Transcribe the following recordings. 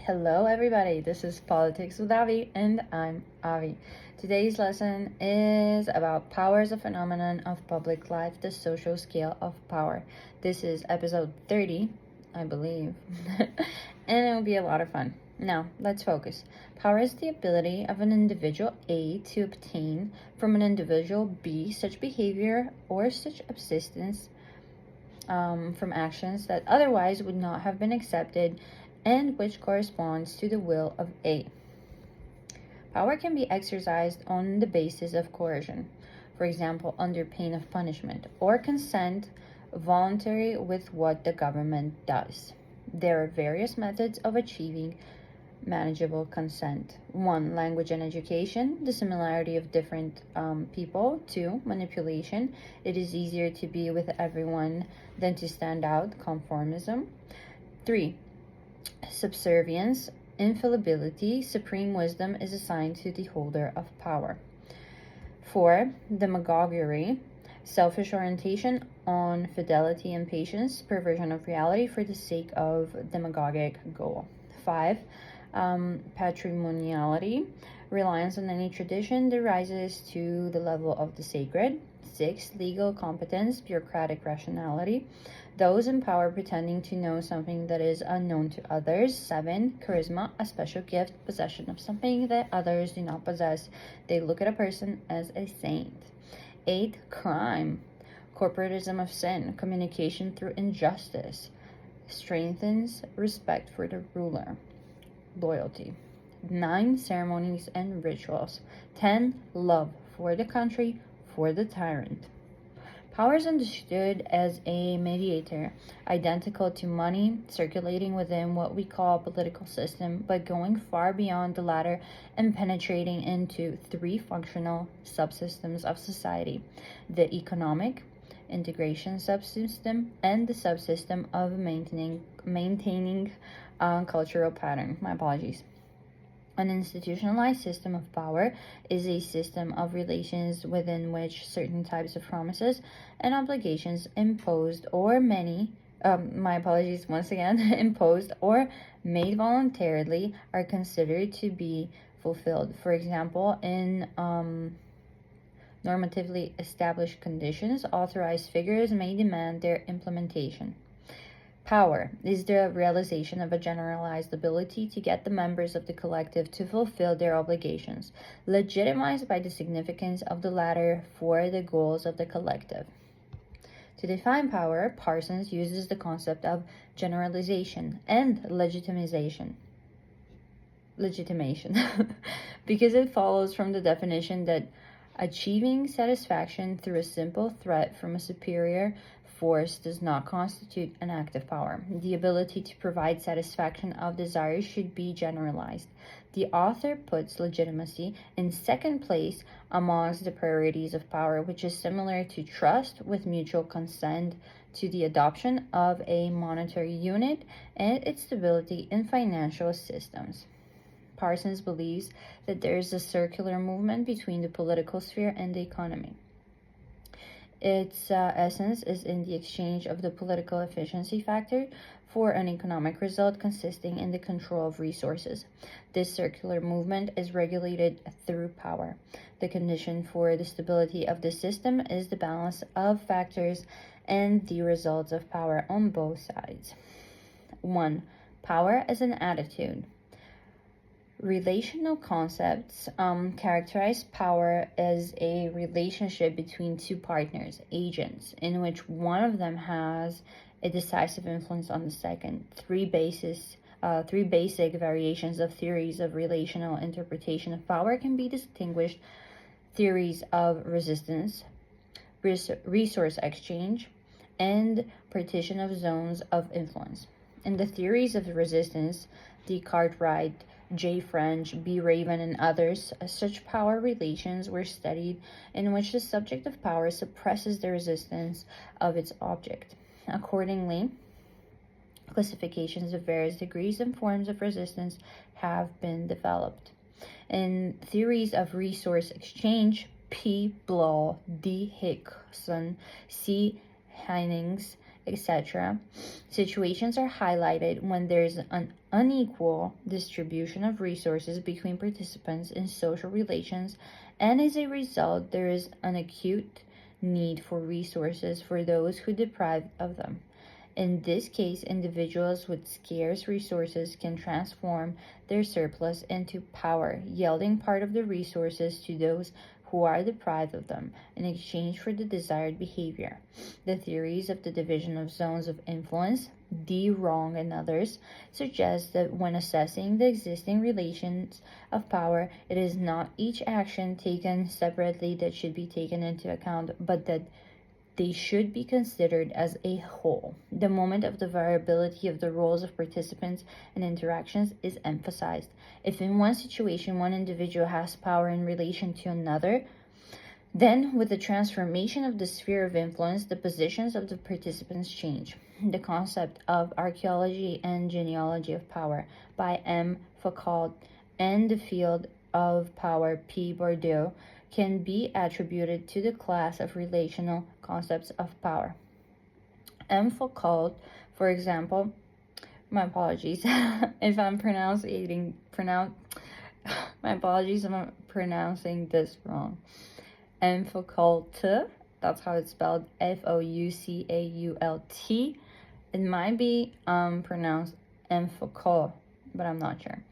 Hello, everybody. This is Politics with Avi, and I'm Avi. Today's lesson is about power as a phenomenon of public life, the social scale of power. This is episode 30, I believe, and it will be a lot of fun. Now, let's focus. Power is the ability of an individual A to obtain from an individual B such behavior or such subsistence from actions that otherwise would not have been accepted and which corresponds to the will of A. Power can be exercised on the basis of coercion, for example, under pain of punishment, or consent voluntary with what the government does. There are various methods of achieving manageable consent. 1. Language and education, the similarity of different people. 2. Manipulation, it is easier to be with everyone than to stand out. Conformism. 3. Subservience, infallibility, supreme wisdom is assigned to the holder of power. 4. Demagoguery, selfish orientation on fidelity and patience, perversion of reality for the sake of demagogic goal. 5. Patrimoniality, reliance on any tradition that rises to the level of the sacred. 6. Legal competence, bureaucratic rationality, those in power pretending to know something that is unknown to others. 7. Charisma, a special gift, possession of something that others do not possess. They look at a person as a saint. 8. Crime, corporatism of sin, communication through injustice, strengthens respect for the ruler. Loyalty. 9. Ceremonies and rituals. 10. Love for the country, for the tyrant. Power is understood as a mediator, identical to money, circulating within what we call a political system, but going far beyond the latter and penetrating into 3 functional subsystems of society: the economic integration subsystem and the subsystem of maintaining cultural pattern. My apologies. An institutionalized system of power is a system of relations within which certain types of promises and obligations imposed or imposed or made voluntarily are considered to be fulfilled. For example, in normatively established conditions, authorized figures may demand their implementation. Power is the realization of a generalized ability to get the members of the collective to fulfill their obligations, legitimized by the significance of the latter for the goals of the collective. To define power, Parsons uses the concept of generalization and legitimation, because it follows from the definition that achieving satisfaction through a simple threat from a superior force does not constitute an act of power. The ability to provide satisfaction of desires should be generalized. The author puts legitimacy in second place amongst the priorities of power, which is similar to trust with mutual consent to the adoption of a monetary unit and its stability in financial systems. Parsons believes that there is a circular movement between the political sphere and the economy. Its essence is in the exchange of the political efficiency factor for an economic result consisting in the control of resources. This circular movement is regulated through power. The condition for the stability of the system is the balance of factors and the results of power on both sides. 1. Power as an attitude. Relational concepts characterize power as a relationship between two partners, agents, in which one of them has a decisive influence on the second. Three basic variations of theories of relational interpretation of power can be distinguished: theories of resistance, resource exchange, and partition of zones of influence. In the theories of resistance, D. Cartwright, J. French, B. Raven, and others, such power relations were studied in which the subject of power suppresses the resistance of its object. Accordingly, classifications of various degrees and forms of resistance have been developed. In theories of resource exchange, P. Bloch, D. Hickson, C. Heinings, etc. Situations are highlighted when there is an unequal distribution of resources between participants in social relations, and as a result, there is an acute need for resources for those who deprive of them. In this case, individuals with scarce resources can transform their surplus into power, yielding part of the resources to those who are deprived of them in exchange for the desired behavior. The theories of the division of zones of influence, De Rong and others, suggest that when assessing the existing relations of power, it is not each action taken separately that should be taken into account, but that they should be considered as a whole. The moment of the variability of the roles of participants and interactions is emphasized. If in one situation one individual has power in relation to another, then with the transformation of the sphere of influence, the positions of the participants change. The concept of archaeology and genealogy of power by M. Foucault and the field of power P. Bourdieu can be attributed to the class of relational concepts of power. M. Foucault, for example, my apologies if I'm my apologies if I'm pronouncing this wrong. M. Foucault, that's how it's spelled, Foucault. It might be pronounced M. Foucault, but I'm not sure.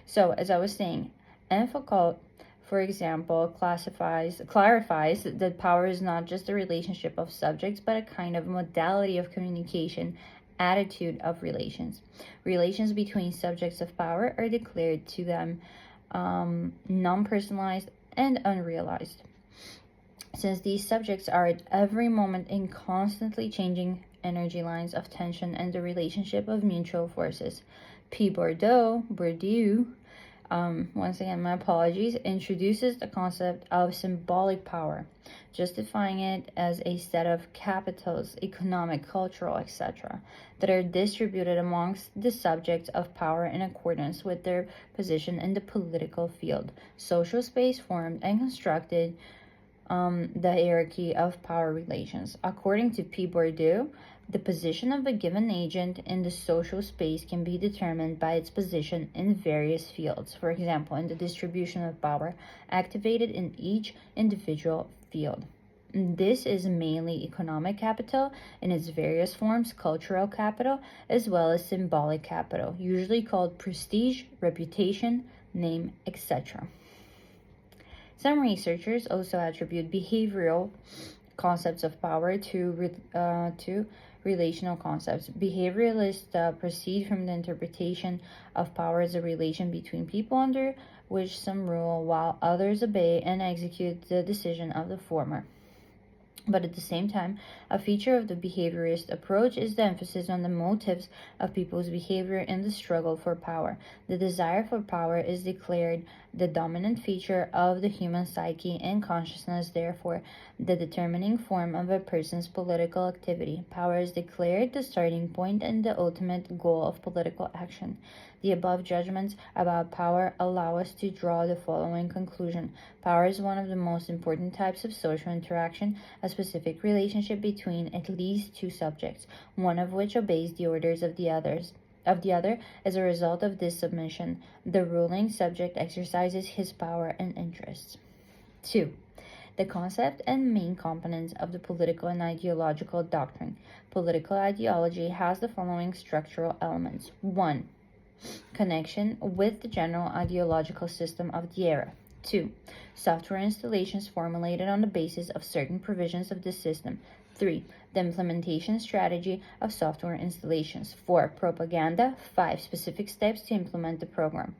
So, as I was saying, M. Foucault, for example, clarifies that power is not just a relationship of subjects, but a kind of modality of communication, attitude of relations. Relations between subjects of power are declared to them non-personalized and unrealized. Since these subjects are at every moment in constantly changing energy lines of tension and the relationship of mutual forces. P. Bourdieu, once again, my apologies, introduces the concept of symbolic power, justifying it as a set of capitals, economic, cultural, etc., that are distributed amongst the subjects of power in accordance with their position in the political field, social space formed and constructed, the hierarchy of power relations. According to P. Bourdieu, the position of a given agent in the social space can be determined by its position in various fields, for example, in the distribution of power activated in each individual field. This is mainly economic capital in its various forms, cultural capital, as well as symbolic capital, usually called prestige, reputation, name, etc. Some researchers also attribute behavioral concepts of power to relational concepts. Behavioralists proceed from the interpretation of power as a relation between people under which some rule, while others obey and execute the decision of the former. But at the same time, a feature of the behaviorist approach is the emphasis on the motives of people's behavior in the struggle for power. The desire for power is declared the dominant feature of the human psyche and consciousness, therefore, the determining form of a person's political activity. Power is declared the starting point and the ultimate goal of political action. The above judgments about power allow us to draw the following conclusion. Power is one of the most important types of social interaction, a specific relationship between at least two subjects, one of which obeys the orders of the other. As a result of this submission, the ruling subject exercises his power and interests. 2. The concept and main components of the political and ideological doctrine. Political ideology has the following structural elements. 1. Connection with the general ideological system of the era. 2. Software installations formulated on the basis of certain provisions of this system. 3. The implementation strategy of software installations. 4. Propaganda. 5. Specific steps to implement the program.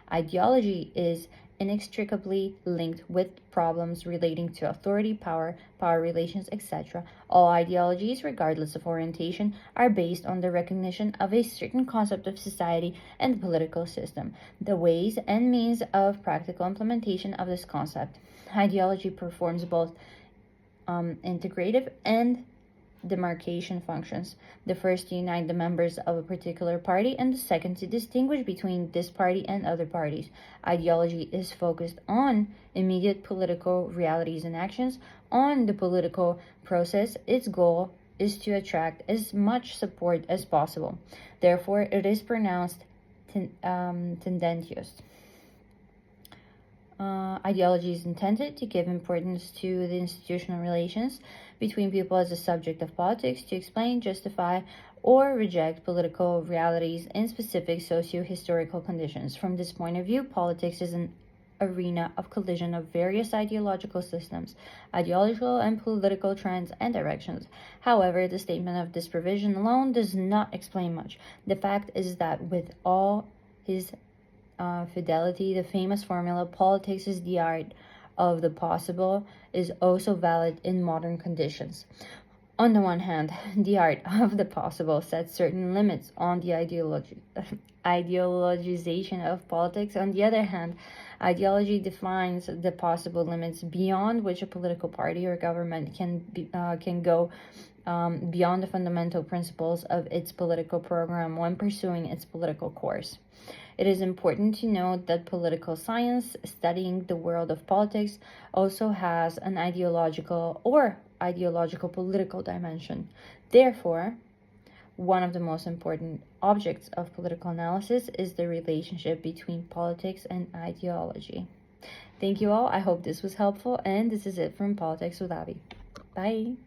Ideology is inextricably linked with problems relating to authority, power relations, etc. All ideologies, regardless of orientation, are based on the recognition of a certain concept of society and the political system, the ways and means of practical implementation of this concept. Ideology performs both integrative and demarcation functions. The first to unite the members of a particular party, and the second to distinguish between this party and other parties. Ideology is focused on immediate political realities and actions, on the political process, its goal, is to attract as much support as possible. Therefore, it is pronounced tendentious. Ideology is intended to give importance to the institutional relations between people as a subject of politics to explain, justify, or reject political realities in specific socio-historical conditions. From this point of view, politics is an arena of collision of various ideological systems, ideological and political trends and directions. However, the statement of this provision alone does not explain much. The fact is that with all his fidelity, the famous formula, politics is the art of the possible, is also valid in modern conditions. On the one hand, the art of the possible sets certain limits on the ideologization of politics. On the other hand, ideology defines the possible limits beyond which a political party or government can go beyond the fundamental principles of its political program when pursuing its political course. It is important to note that political science, studying the world of politics, also has an ideological political dimension. Therefore, one of the most important objects of political analysis is the relationship between politics and ideology. Thank you all. I hope this was helpful, and this is it from Politics with Avi. Bye.